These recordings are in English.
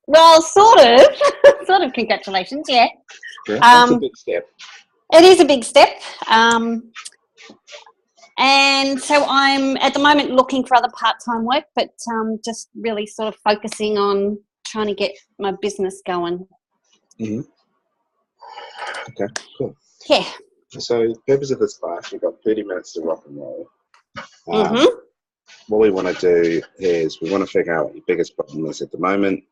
Well, sort of. Sort of congratulations, yeah. Yeah, that's a big step. It is a big step. And so I'm at the moment looking for other part-time work, but just really sort of focusing on trying to get my business going. Mm-hmm. Okay, cool. Yeah. So the purpose of this class, we've got 30 minutes to rock and roll. Mm-hmm. What we want to do is we want to figure out what your biggest problem is at the moment,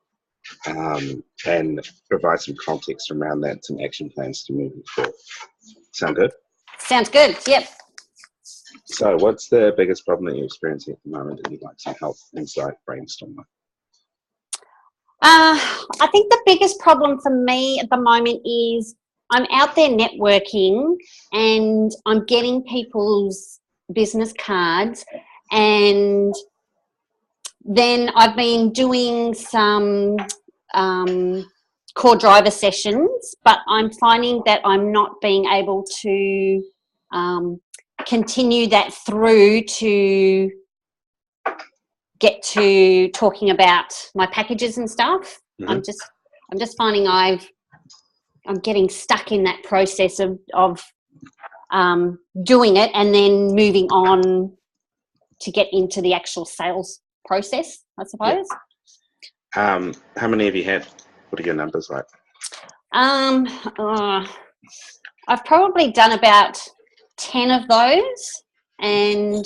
and provide some context around that, some action plans to move forward. Sound good? Sounds good, yep. So what's the biggest problem that you're experiencing at the moment that you'd like some help, insight, brainstorm with? I think the biggest problem for me at the moment is I'm out there networking and I'm getting people's business cards, and then I've been doing some core driver sessions, but I'm finding that I'm not being able to continue that through to get to talking about my packages and stuff. Mm-hmm. I'm just finding I'm getting stuck in that process of doing it and then moving on to get into the actual sales process, I suppose. Yeah. How many have you had? What are your numbers like? I've probably done about 10 of those, and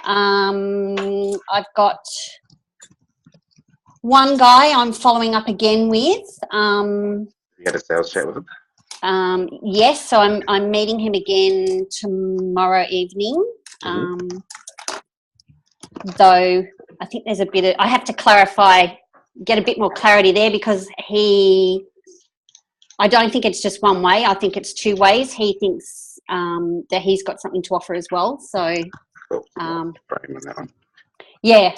I've got one guy I'm following up again with. You had a sales chat with him? Yes, so I'm meeting him again tomorrow evening. Mm-hmm. Though I think there's a bit of, I have to get a bit more clarity there, because I don't think it's just one way. I think it's two ways. He thinks that he's got something to offer as well. So, yeah.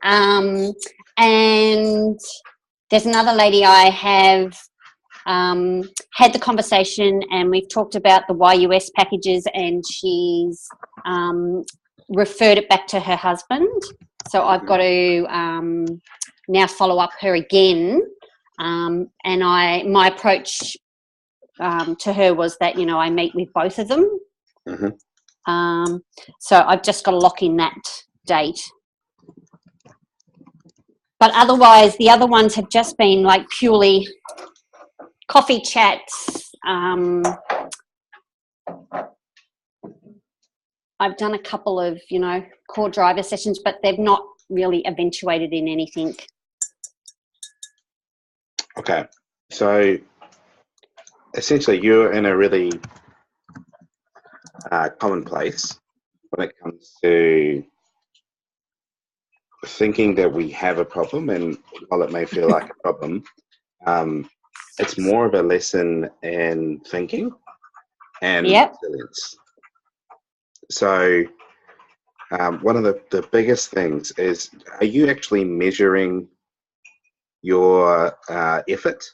And there's another lady I have had the conversation, and we've talked about the YUS packages, and she's referred it back to her husband. So I've got to now follow up her again. And my approach to her was that, I meet with both of them. Mm-hmm. So I've just got to lock in that date. But otherwise, the other ones have just been like purely coffee chats. I've done a couple of, core driver sessions, but they've not really eventuated in anything. Okay. So essentially you're in a really common place when it comes to thinking that we have a problem, and while it may feel like a problem, it's more of a lesson in thinking and resilience. So one of the biggest things is, are you actually measuring your effort?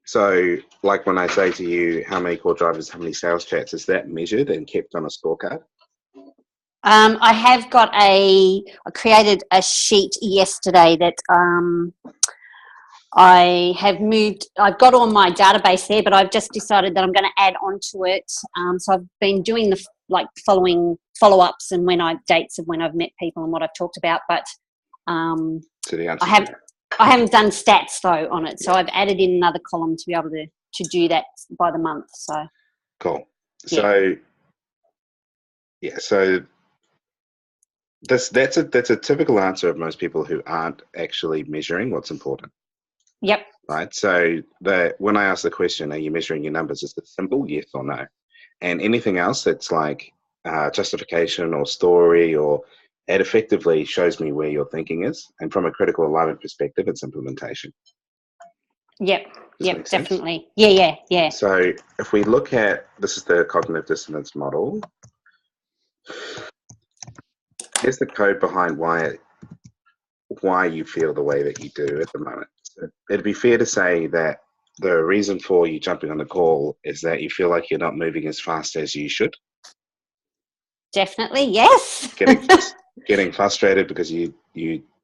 So like when I say to you, how many core drivers, how many sales chats, is that measured and kept on a scorecard? I have got I created a sheet yesterday that I have moved. I've got all my database there, but I've just decided that I'm going to add onto it. So I've been doing the following follow-ups and dates of when I've met people and what I've talked about. But I haven't done stats though on it. So I've added in another column to be able to do that by the month. So cool. So so that's a typical answer of most people who aren't actually measuring what's important. Yep. Right. So when I ask the question, are you measuring your numbers? It's a simple yes or no. And anything else that's like justification or story, or it effectively shows me where your thinking is. And from a critical alignment perspective, it's implementation. Yep. Yep. Definitely. Yeah. So if we look at, this is the cognitive dissonance model. Here's the code behind why you feel the way that you do at the moment. So it'd be fair to say that the reason for you jumping on the call is that you feel like you're not moving as fast as you should. Definitely, yes. Getting frustrated because you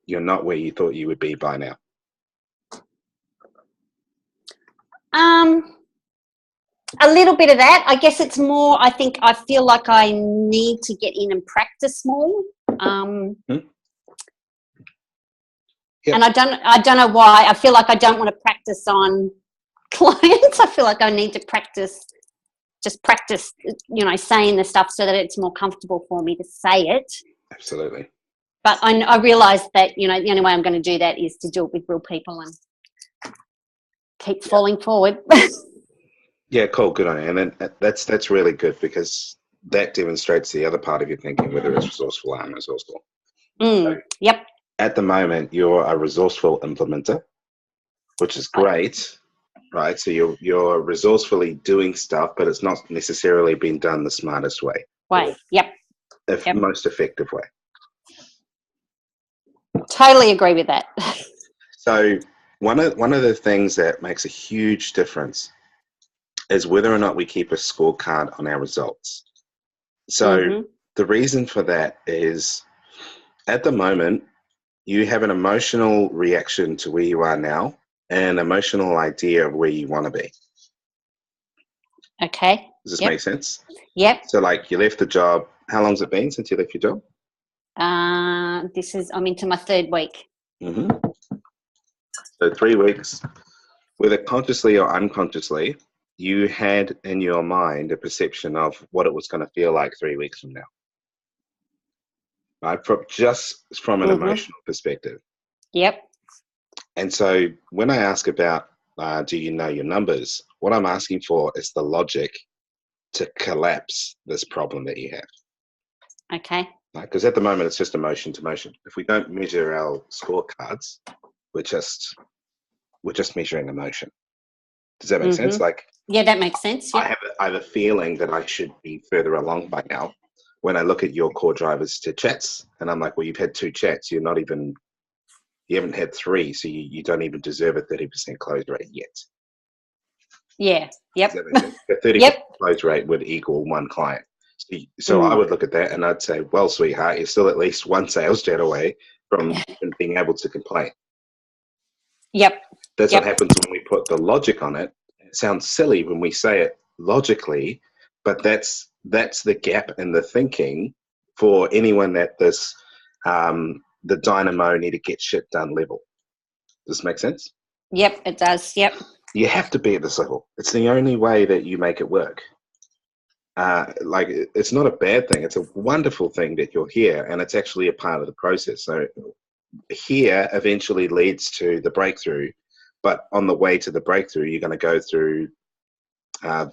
you're not where you thought you would be by now? A little bit of that. I guess it's more, I feel like I need to get in and practice more. Yep. And I don't know why. I feel like I don't want to practice on clients. I feel like I need to practice, saying the stuff so that it's more comfortable for me to say it. Absolutely. But I realised that, the only way I'm going to do that is to do it with real people and keep falling forward. Yeah, cool. Good on you. And that's really good, because that demonstrates the other part of your thinking, whether it's resourceful or unresourceful. Yep. At the moment, you're a resourceful implementer, which is great, right? So you're resourcefully doing stuff, but it's not necessarily been done the smartest way. Yep. Most effective way. Totally agree with that. So one of the things that makes a huge difference is whether or not we keep a scorecard on our results. So the reason for that is, at the moment, you have an emotional reaction to where you are now and an emotional idea of where you want to be. Okay. Does this make sense? Yep. So, like, you left the job. How long's it been since you left your job? I'm into my 3rd week. So 3 weeks, whether consciously or unconsciously, you had in your mind a perception of what it was going to feel like 3 weeks from now. Right? From an emotional perspective. Yep. And so when I ask about, do you know your numbers? What I'm asking for is the logic to collapse this problem that you have. Okay. Because at the moment, it's just emotion to motion. If we don't measure our scorecards, we're just measuring emotion. Does that make sense? Yeah, that makes sense. Yep. I have a feeling that I should be further along by now. When I look at your core drivers to chats, and I'm like, well, you've had 2 chats. You haven't had 3, so you don't even deserve a 30% close rate yet. Yeah. Yep. A 30% close rate would equal 1 client. So I would look at that and I'd say, well, sweetheart, you're still at least 1 sales chat away from being able to complain. Yep. That's what happens when we put the logic on it. It sounds silly when we say it logically, but that's the gap in the thinking for anyone at this the dynamo need to get shit done level. Does this make sense? Yep, it does. Yep. You have to be at this level. It's the only way that you make it work. It's not a bad thing. It's a wonderful thing that you're here, and it's actually a part of the process. So here eventually leads to the breakthrough, but on the way to the breakthrough, you're going to go through a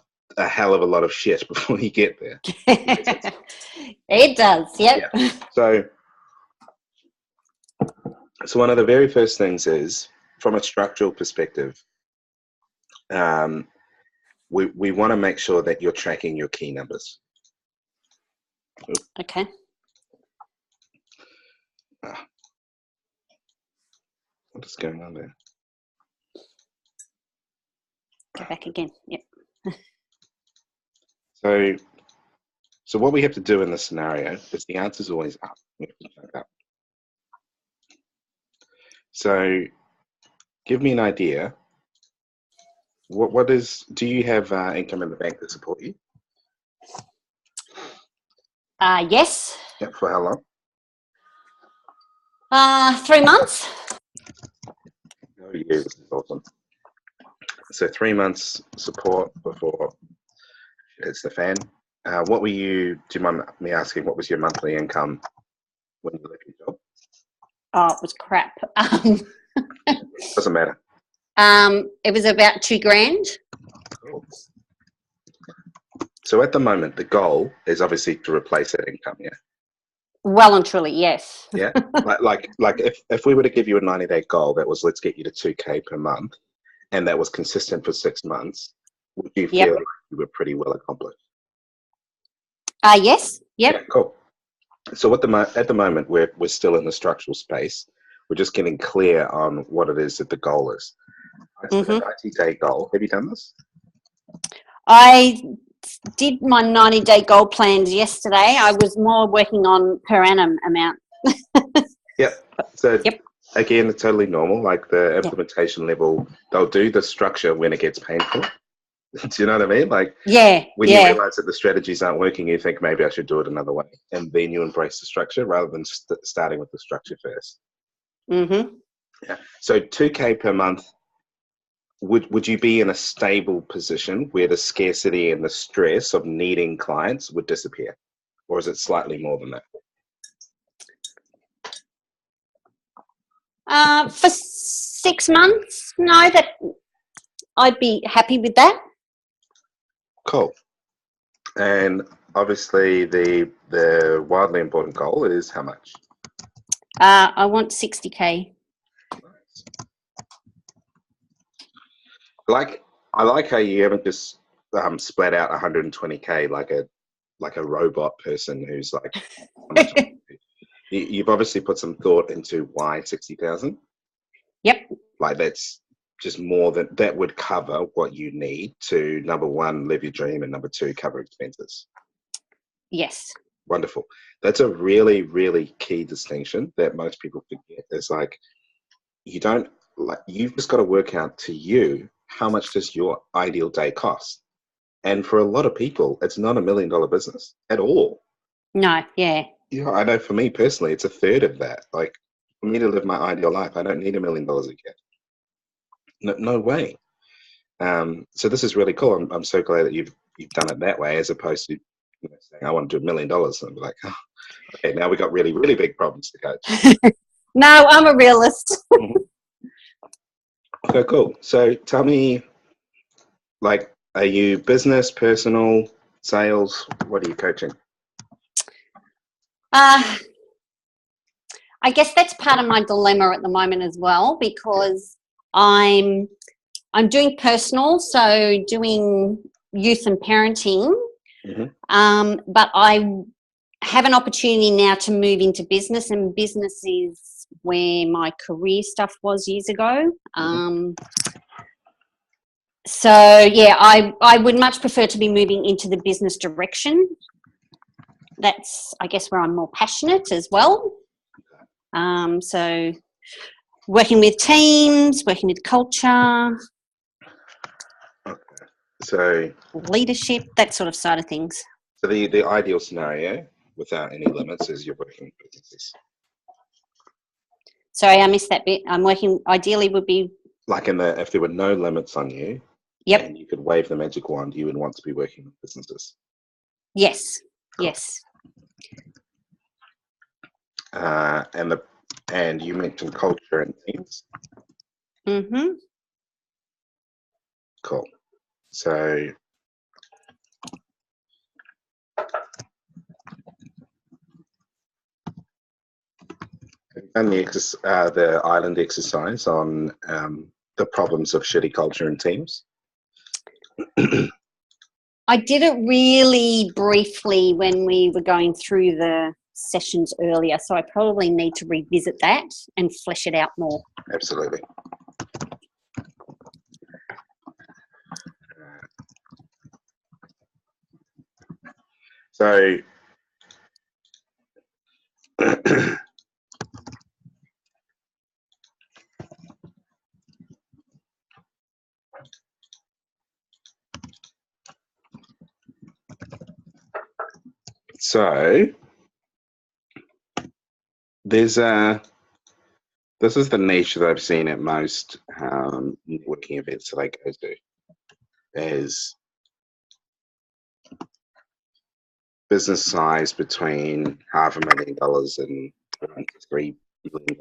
hell of a lot of shit before you get there. It does. Yep. Yeah. So one of the very first things is, from a structural perspective, we want to make sure that you're tracking your key numbers. Okay. What is going on there? Go back again. Yep. So what we have to do in this scenario is the answer is always up. We have to check up. So give me an idea. Do you have income in the bank to support you? Yes. Yep. For how long? 3 months. Oh, yeah, this is awesome. So 3 months support before it hits the fan. Do you mind me asking, what was your monthly income when you left your job? Oh, it was crap. Doesn't matter. It was about $2,000. Cool. So at the moment, the goal is obviously to replace that income, yeah? Well and truly, yes. Yeah? like if we were to give you a 90-day goal that was, let's get you to $2,000 per month, and that was consistent for 6 months, would you feel like you were pretty well accomplished? Yes. Yep. Yeah, cool. So at the moment, we're still in the structural space. We're just getting clear on what it is that the goal is. It's the 90-day goal. Have you done this? I did my 90-day goal plans yesterday. I was more working on per annum amount. Yep. So again, it's totally normal. Like the Yeah. implementation level, they'll do the structure when it gets painful. Do you know what I mean? Like, Yeah. when you realize that the strategies aren't working, you think maybe I should do it another way, and then you embrace the structure rather than starting with the structure first. Mm-hmm. Yeah. So 2K per month. Would you be in a stable position where the scarcity and the stress of needing clients would disappear, or is it slightly more than that? For 6 months, no, that I'd be happy with that. Cool. And obviously, the wildly important goal is how much? I want 60K. I like how you haven't just splat out 120K like a robot person who's like. You've obviously put some thought into why 60,000. Yep. Like that's just more than that would cover what you need to, number one, live your dream, and number two, cover expenses. Yes. Wonderful. That's a really, really key distinction that most people forget. It's like you've just got to work out to you, how much does your ideal day cost? And for a lot of people, it's not $1 million business at all. No, yeah. Yeah, I know for me personally, it's a third of that. Like, for me to live my ideal life, I don't need $1 million a year. No way. So this is really cool. I'm so glad that you've done it that way, as opposed to saying I want to do $1 million and be like, oh, okay, now we got really, really big problems to coach. No, I'm a realist. Okay, cool. So tell me, like, are you business, personal, sales? What are you coaching? I guess that's part of my dilemma at the moment as well, because I'm doing personal, so doing youth and parenting, but I have an opportunity now to move into business, and business is where my career stuff was years ago. So yeah, I would much prefer to be moving into the business direction. That's, I guess, where I'm more passionate as well. So working with teams, working with culture, so leadership, that sort of side of things. So the ideal scenario, without any limits, is you're working with businesses. Sorry, I missed that bit. I'm working, ideally would be... Like if there were no limits on you, yep, and you could wave the magic wand, you would want to be working with businesses. Yes, cool. Yes. And you mentioned culture and teams. Mm-hmm. Cool. So I've done the island exercise on the problems of shitty culture and teams. I did it really briefly when we were going through the sessions earlier, so I probably need to revisit that and flesh it out more. Absolutely. So So this is the niche that I've seen at most networking events that I go to, is business size between $500,000 and $3 million.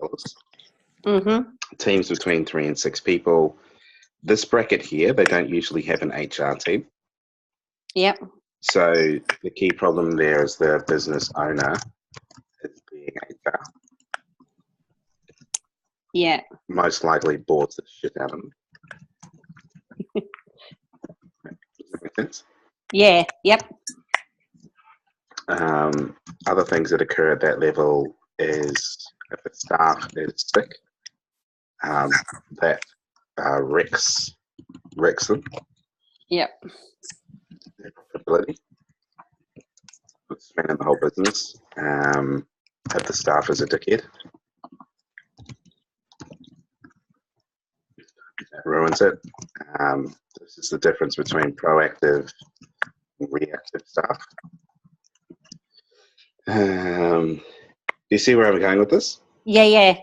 Mm-hmm. Teams between 3 and 6 people. This bracket here, they don't usually have an HR team. Yep. So the key problem there is the business owner is being HR. Yeah. Most likely bores the shit out of them. Does that make sense? Yeah. Yep. Other things that occur at that level is if the staff is sick, that wrecks them. Yep. Their profitability. It's been in the whole business. If the staff is a dickhead. that ruins it. This is the difference between proactive and reactive stuff. Do you see where I'm going with this? Yeah.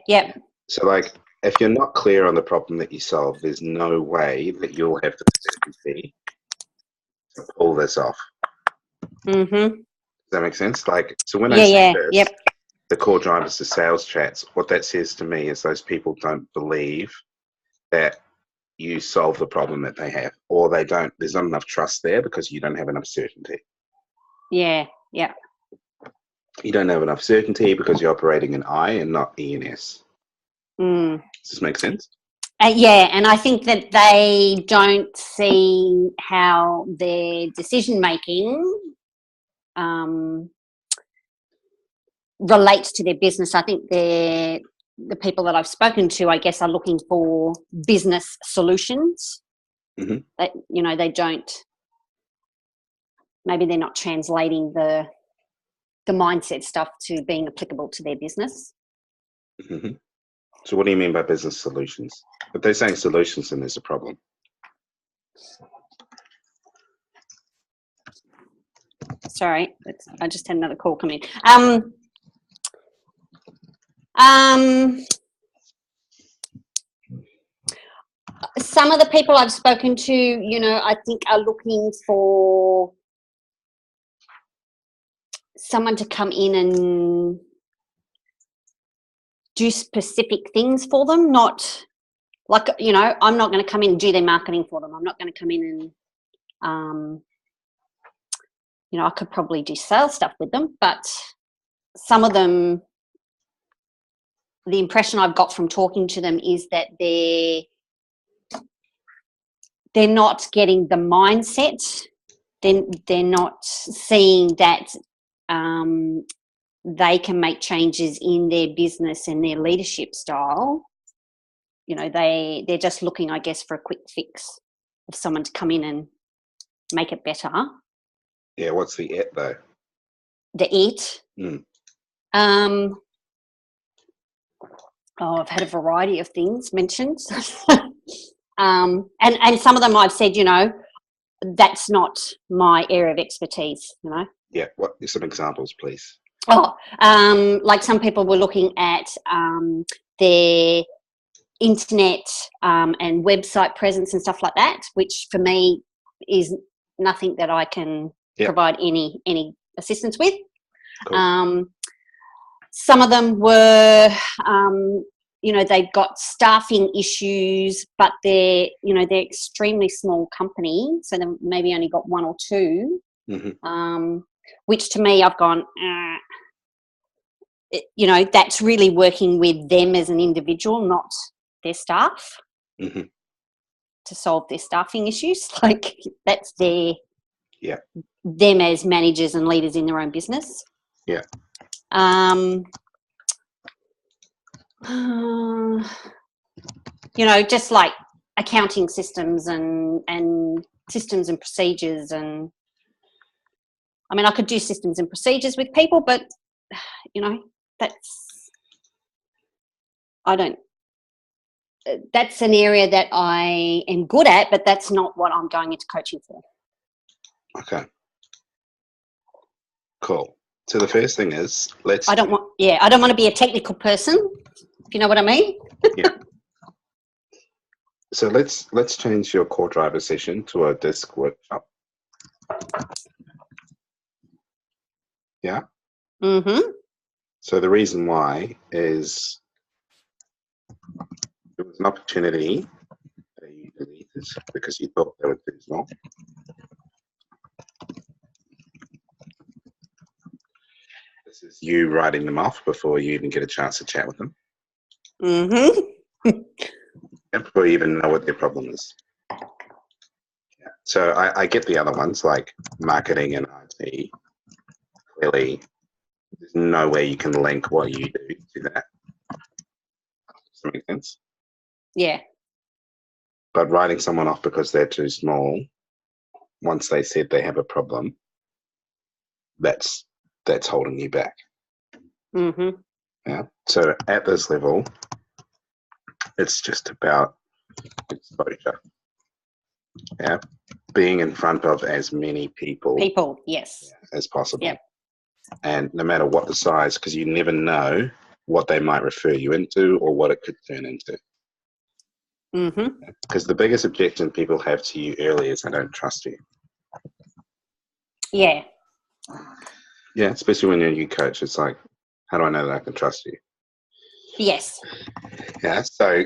So, like, if you're not clear on the problem that you solve, there's no way that you'll have the certainty to pull this off. Mm-hmm. Does that make sense? Like, so when I say this, the core drivers to sales chats, what that says to me is those people don't believe that you solve the problem that they have, or they don't. There's not enough trust there because you don't have enough certainty. Yeah. You don't have enough certainty because you're operating in I and not ENS. Does this make sense? Yeah, and I think that they don't see how their decision making relates to their business. I think the people that I've spoken to, I guess, are looking for business solutions. Mm-hmm. That, you know, they don't. Maybe they're not translating the mindset stuff to being applicable to their business. Mm-hmm. So what do you mean by business solutions? If they're saying solutions, then there's a problem. Sorry, I just had another call come in. Some of the people I've spoken to, you know, I think are looking for someone to come in and do specific things for them, not like, you know, I'm not going to come in and do their marketing for them. I'm not going to come in and, you know, I could probably do sales stuff with them, but some of them, the impression I've got from talking to them is that they're not getting the mindset. They're not seeing that they can make changes in their business and their leadership style. You know, they're just looking, I guess, for a quick fix of someone to come in and make it better. Yeah, what's the it though? The it. I've had a variety of things mentioned. And some of them I've said, you know, that's not my area of expertise, you know. Yeah, what some examples, please? Like some people were looking at their internet and website presence and stuff like that, which for me is nothing that I can provide any assistance with. Cool. Some of them were, you know, they've got staffing issues, but they're extremely small company, so they maybe only got one or two. Mm-hmm. Which to me, I've gone, you know, that's really working with them as an individual, not their staff, mm-hmm. to solve their staffing issues. Like that's them as managers and leaders in their own business. Yeah. You know, just like accounting systems and systems and procedures, and I mean, I could do systems and procedures with people, but you know, that's an area that I am good at, but that's not what I'm going into coaching for. Okay. Cool. So the first thing is, I don't want to be a technical person, if you know what I mean. Yeah. So let's change your core driver session to a disc workshop. Yeah. Mm-hmm. So the reason why is there was an opportunity that you deleted because you thought they were too small. This is you writing them off before you even get a chance to chat with them. Mm-hmm. And before you even know what their problem is. Yeah. So I get the other ones like marketing and IT. Clearly, there's no way you can link what you do to that. Does that make sense? Yeah. But writing someone off because they're too small, once they said they have a problem, that's holding you back. Mm-hmm. Yeah. So at this level, it's just about exposure. Yeah, being in front of as many people yes, as possible. Yep. And no matter what the size, because you never know what they might refer you into or what it could turn into. Because the biggest objection people have to you early is they don't trust you. Yeah. Yeah, especially when you're a new coach. It's like, how do I know that I can trust you? Yes. Yeah, so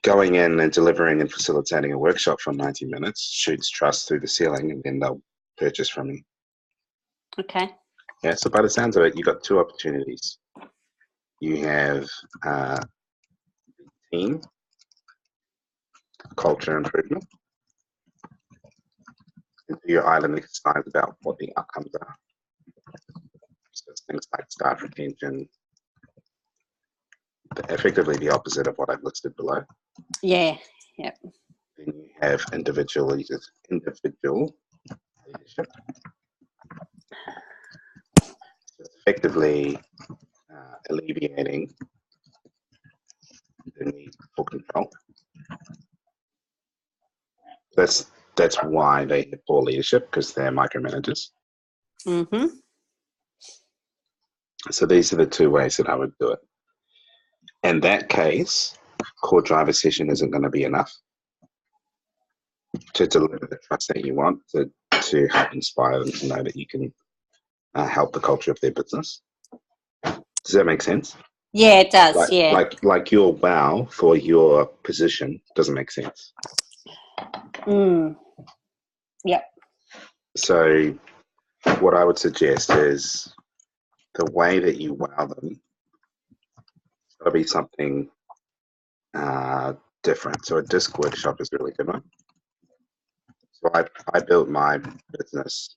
going in and delivering and facilitating a workshop for 90 minutes shoots trust through the ceiling, and then they'll purchase from you. Okay. Yeah, so by the sounds of it, you've got two opportunities. You have team, culture improvement, and do your island exercise about what the outcomes are. So things like staff retention, effectively the opposite of what I've listed below. Yeah. Yep. Then you have individual leadership. So effectively alleviating the need for control. That's why they have poor leadership, because they're micromanagers. So these are the two ways that I would do it. In that case, core driver session isn't going to be enough to deliver the trust that you want, to help inspire them to know that you can help the culture of their business. Does that make sense? Yeah, it does. Like your wow for your position doesn't make sense. Yep. So what I would suggest is the way that you wow them got to be something different. So a disc workshop is a really good one. So I built my business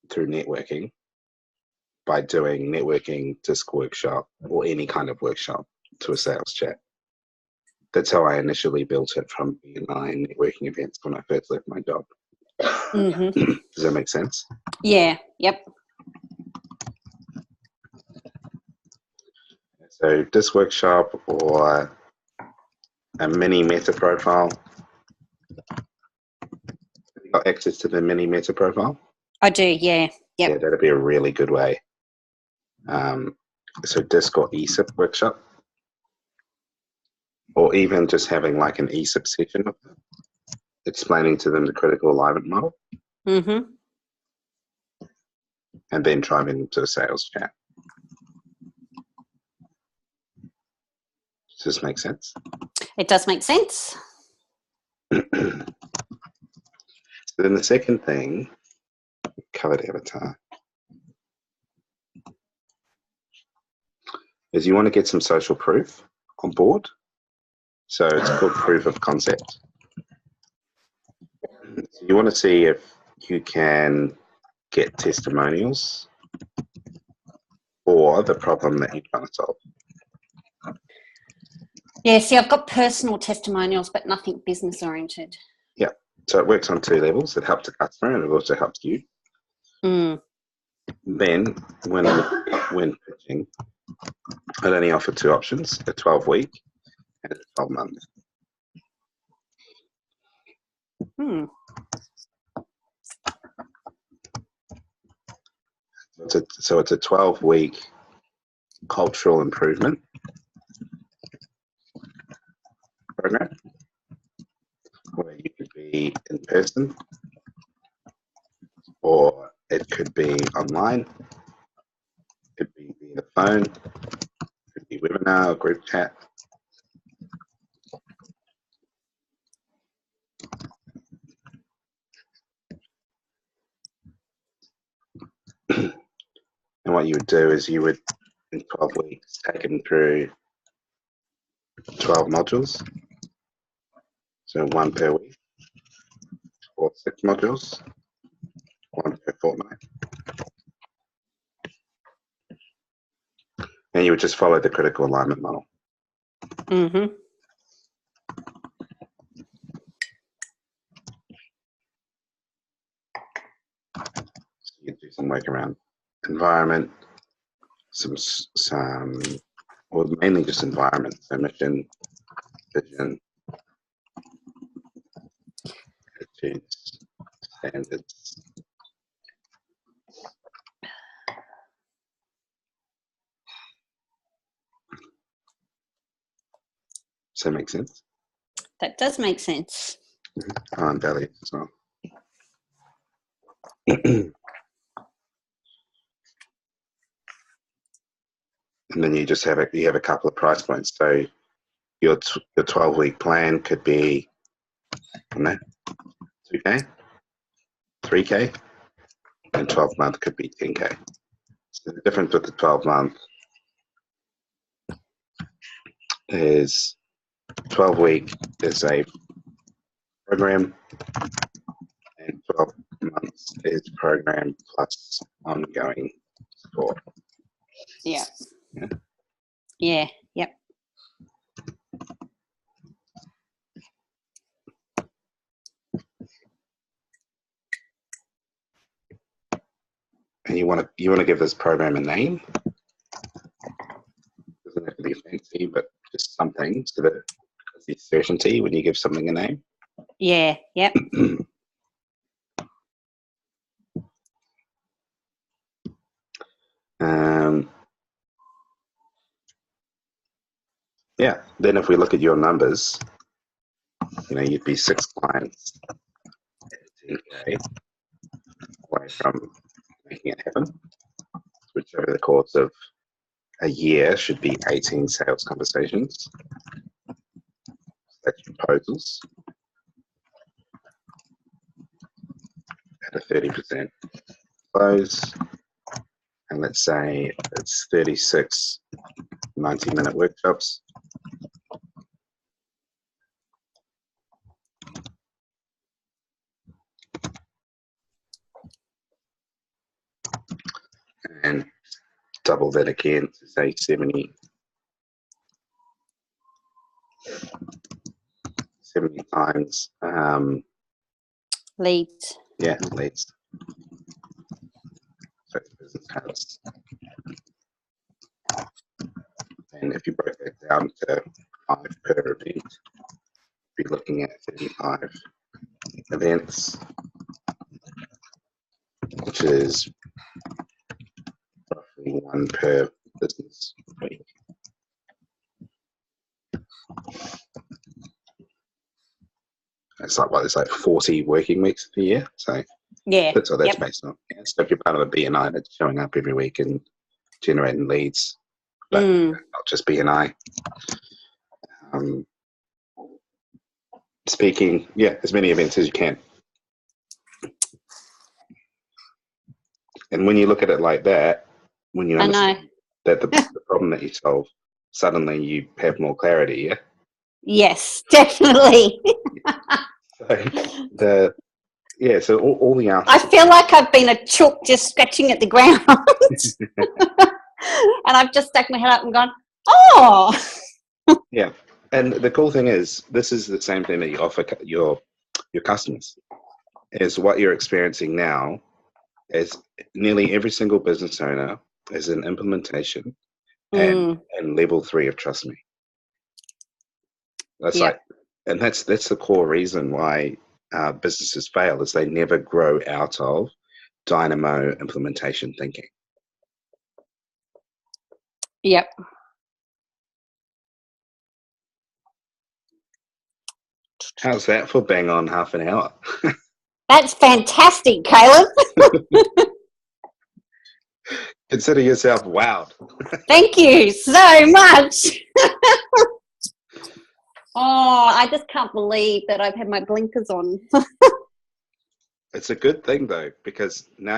through networking by doing networking disc workshop or any kind of workshop to a sales chat. That's how I initially built it, from BNI networking events when I first left my job. Does that make sense? Yeah. Yep. So this workshop or a mini meta profile. Have you got access to the mini meta profile? I do, yeah. Yep. Yeah, that'd be a really good way. So disc or ESIP workshop, or even just having like an ESIP session of them, explaining to them the critical alignment model, and then driving them to a sales chat. Does this make sense? It does make sense. So then the second thing, covered avatar, is you want to get some social proof on board. So it's called proof of concept. So you want to see if you can get testimonials for the problem that you're trying to solve. Yeah, see, I've got personal testimonials, but nothing business oriented. Yeah, so it works on two levels. It helps the customer and it also helps you. Then when pitching, I'd only offer two options, a 12-week and a 12-month. So it's a 12-week cultural improvement program where you could be in person or it could be online, it could be via the phone, it could be webinar or group chat. And what you would do is you would, in 12 weeks, take them through 12 modules, so one per week, or 6 modules, one per fortnight. And you would just follow the critical alignment model. So you do some work around environment, some or mainly just environment, so mission, vision, attitudes, standards. Does that make sense? That does make sense. And values as well. And then you just have a couple of price points. So your 12-week plan could be, I don't know, 2K, 3K, and 12-month could be 10K. So the difference with the 12-month is 12-week is a program, and 12 months is program plus ongoing support. Yeah. Yeah. Yeah. Yep. And you want to give this program a name. Doesn't have to be fancy, but just something so that there's certainty when you give something a name. Yeah. Yep. Yeah. Then if we look at your numbers, you'd be 6 clients at 10K away from making it happen, which over the course of a year should be 18 sales conversations. That's proposals at a 30% close. And let's say it's 36 90-minute workshops. And double that again to say 70 times Leads. Yeah, leads. So business cards. And if you break that down to 5 per event, be looking at 35 events, which is roughly 1 per business week. It's like 40 working weeks a year. So yeah, that's what that's based on. Yeah, so if you're part of a BNI that's showing up every week and generating leads, but not just BNI. Speaking, as many events as you can. And when you look at it like that, when you understand that the problem that you solve, suddenly you have more clarity, yeah? Yes, definitely. So all the answers. I feel like I've been a chook just scratching at the ground. And I've just stuck my head up and gone, oh! Yeah. And the cool thing is, this is the same thing that you offer your customers, is what you're experiencing now is nearly every single business owner is in implementation and level 3 of Trust Me. That's and that's the core reason why businesses fail, is they never grow out of dynamo implementation thinking. Yep. How's that for bang on half an hour? That's fantastic, Caleb. Consider yourself wowed. Thank you so much. Oh, I just can't believe that I've had my blinkers on. It's a good thing though, because now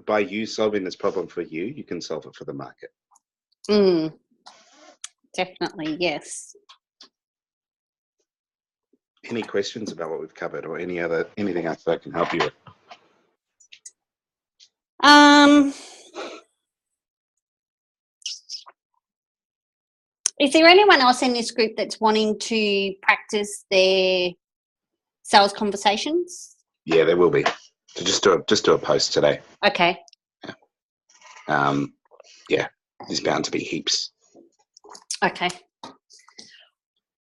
by you solving this problem for you, you can solve it for the market. Definitely, yes. Any questions about what we've covered, or anything else that I can help you with? Is there anyone else in this group that's wanting to practice their sales conversations? Yeah, there will be. So just do a post today. Okay. There's bound to be heaps. Okay.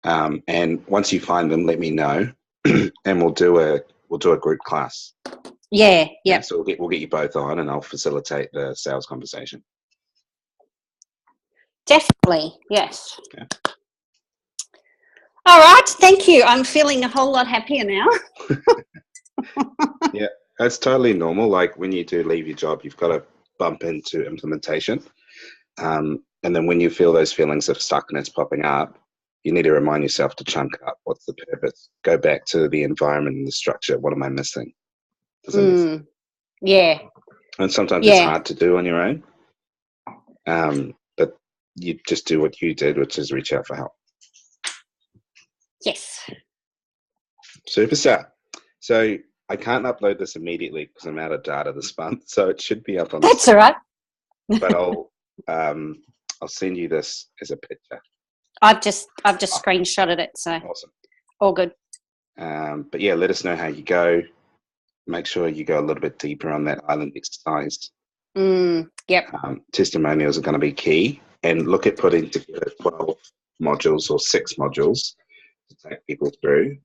And once you find them, let me know, and we'll do a group class. Yeah. Yeah. So we'll get you both on, and I'll facilitate the sales conversation. Definitely. Yes. Okay. All right. Thank you. I'm feeling a whole lot happier now. Yeah, that's totally normal. Like when you do leave your job, you've got to bump into implementation. And then when you feel those feelings of stuckness popping up, you need to remind yourself to chunk up. What's the purpose? Go back to the environment and the structure. What am I missing? Yeah. And sometimes it's hard to do on your own. But you just do what you did, which is reach out for help. Yes. Superstar. So I can't upload this immediately because I'm out of data this month. So it should be up on. That's all right. But I'll send you this as a picture. I've just screenshotted it, so awesome. All good. But yeah, let us know how you go. Make sure you go a little bit deeper on that island exercise. Yep. Testimonials are going to be key, and look at putting together 12 modules or 6 modules to take people through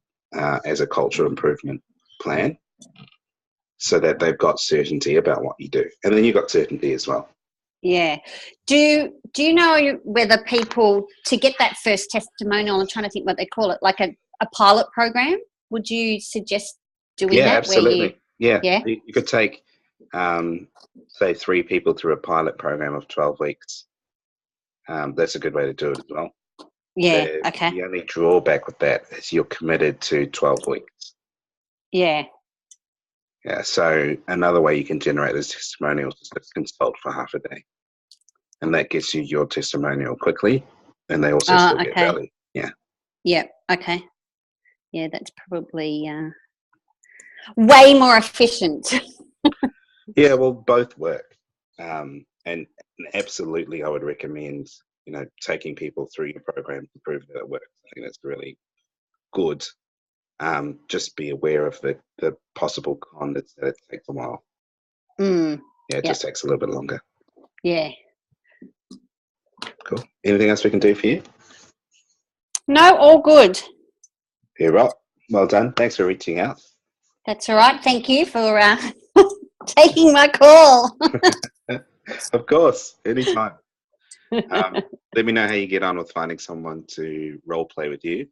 as a cultural improvement plan, so that they've got certainty about what you do, and then you've got certainty as well. Yeah. Do you know whether people, to get that first testimonial, I'm trying to think what they call it, like a pilot program, would you suggest doing that? Yeah, absolutely. Yeah. You could take, say, 3 people through a pilot program of 12 weeks. That's a good way to do it as well. Yeah, okay. The only drawback with that is you're committed to 12 weeks. Yeah. Yeah, so another way you can generate those testimonials is just consult for half a day. And that gets you your testimonial quickly, and they also still get value. Yeah. Yeah, okay. Yeah, that's probably way more efficient. Yeah, well, both work. And absolutely, I would recommend, taking people through your program to prove that it works. I think that's really good. Just be aware of the possible con that it takes a while. Yeah, it just takes a little bit longer. Yeah. Cool. Anything else we can do for you? No, all good. Yeah, right. Well done. Thanks for reaching out. That's all right. Thank you for taking my call. Of course, anytime. Let me know how you get on with finding someone to role play with you.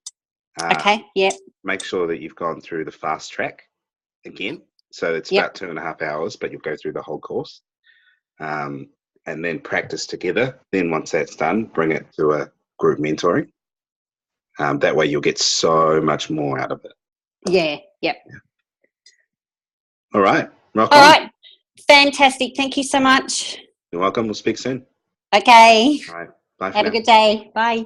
Okay, yeah. Make sure that you've gone through the fast track again. So it's about 2.5 hours, but you'll go through the whole course. And then practice together. Then once that's done, bring it to a group mentoring. That way you'll get so much more out of it. Yeah, yep. Yeah. All right. Rock on. All right. Fantastic. Thank you so much. You're welcome. We'll speak soon. Okay. All right. Bye. Have a good day. Bye.